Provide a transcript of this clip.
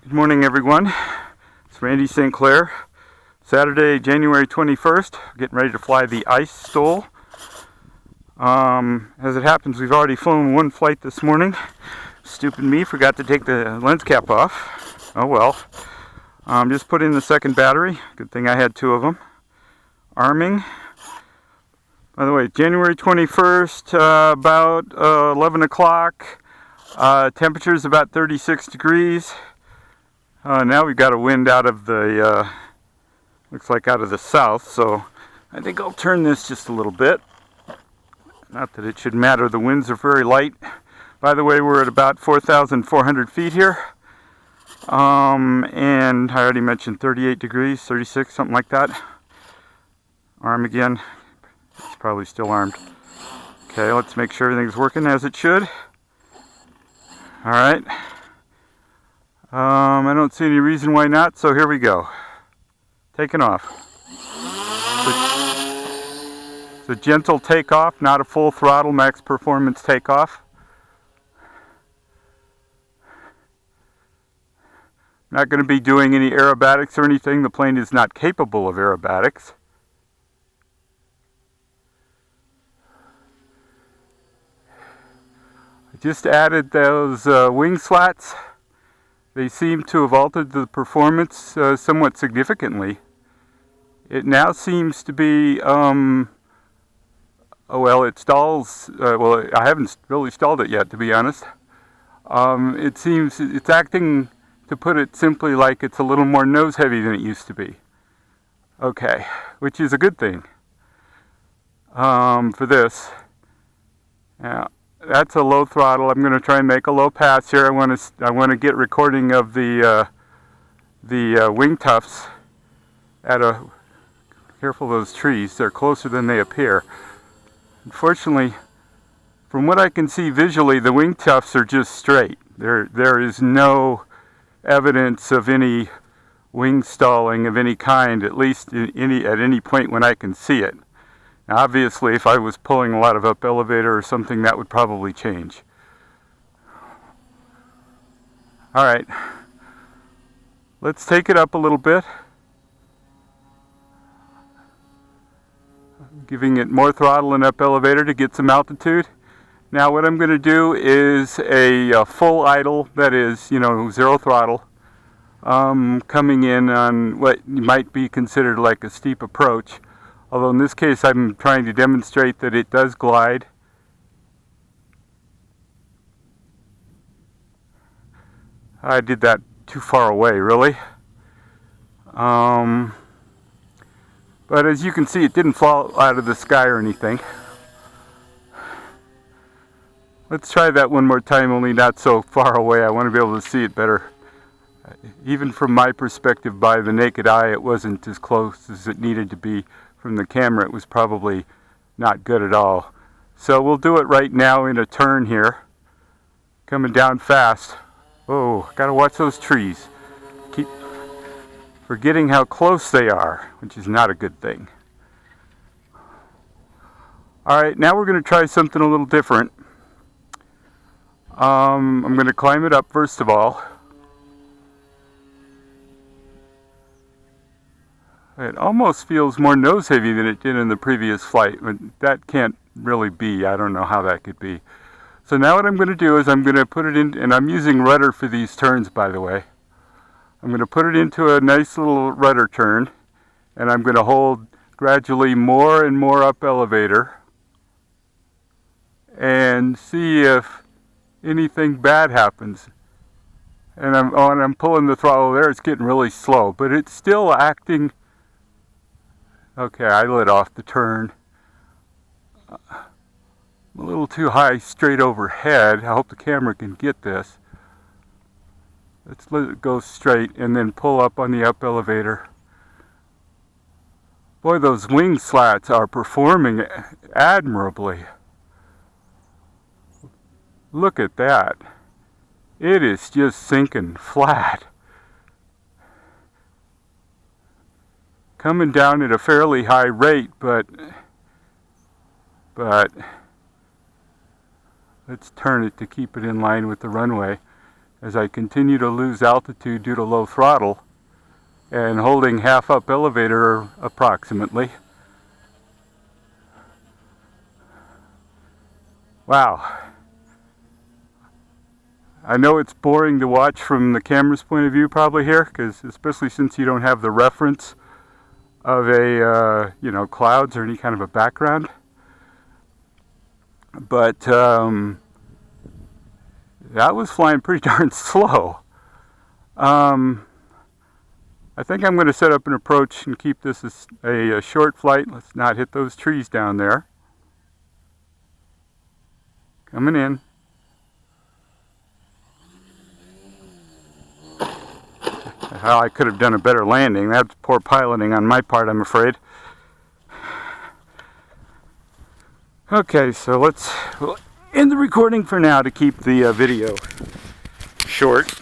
Good morning, everyone. It's Randy St. Clair. Saturday, January 21st. Getting ready to fly the ICE-STOL. As it happens, we've already flown one flight this morning. Stupid me, forgot to take the lens cap off. Oh well. Just put in the second battery. Good thing I had two of them. Arming. By the way, January 21st, about 11 o'clock. Temperature's about 36 degrees. Now we've got a wind out of the, looks like out of the south, so I think I'll turn this just a little bit. Not that it should matter, the winds are very light. By the way, we're at about 4,400 feet here. And I already mentioned 38 degrees, 36, something like that. Arm again. It's probably still armed. Okay, let's make sure everything's working as it should. Alright. I don't see any reason why not, so here we go. Taking off. It's a gentle takeoff, not a full throttle max performance takeoff. Not going to be doing any aerobatics or anything. The plane is not capable of aerobatics. I just added those wing slats. They seem to have altered the performance somewhat significantly. It now seems to be, well, it stalls, well, I haven't really stalled it yet, to be honest. It seems it's acting, to put it simply, like it's a little more nose heavy than it used to be. Okay, which is a good thing for this. Now, that's a low throttle. I'm going to try and make a low pass here. I want to get recording of the wing tufts at a. Careful of those trees. They're closer than they appear. Unfortunately, from what I can see visually, the wing tufts are just straight. There is no evidence of any wing stalling of any kind, at least at any point when I can see it. Now, obviously, if I was pulling a lot of up elevator or something, that would probably change. All right, let's take it up a little bit. Giving it more throttle and up elevator to get some altitude. Now, what I'm going to do is a full idle, that is, zero throttle, coming in on what might be considered like a steep approach. Although in this case I'm trying to demonstrate that it does glide. I did that too far away, really. But as you can see, it didn't fall out of the sky or anything. Let's try that one more time, only not so far away. I want to be able to see it better. Even from my perspective, by the naked eye, it wasn't as close as it needed to be. From the camera, it was probably not good at all. So we'll do it right now in a turn here. Coming down fast. Oh, gotta watch those trees. Keep forgetting how close they are, which is not a good thing. Alright, now we're going to try something a little different. I'm going to climb it up first of all. It almost feels more nose heavy than it did in the previous flight, but that can't really be. I don't know how that could be. So now what I'm going to do is I'm going to put it in, and I'm using rudder for these turns, by the way. I'm going to put it into a nice little rudder turn, and I'm going to hold gradually more and more up elevator and see if anything bad happens. And I'm pulling the throttle there. It's getting really slow, but it's still acting. Okay, I let off the turn. I'm a little too high straight overhead. I hope the camera can get this. Let's let it go straight and then pull up on the up elevator. Boy, those wing slats are performing admirably. Look at that. It is just sinking flat. Coming down at a fairly high rate, but let's turn it to keep it in line with the runway. as I continue to lose altitude due to low throttle and holding half up elevator approximately. Wow. I know it's boring to watch from the camera's point of view probably here, because especially since you don't have the reference of a, you know, clouds or any kind of a background. But that was flying pretty darn slow. I think I'm going to set up an approach and keep this as a short flight. Let's not hit those trees down there. Coming in. I could have done a better landing. That's poor piloting on my part, I'm afraid. Okay, so we'll end the recording for now to keep the video short.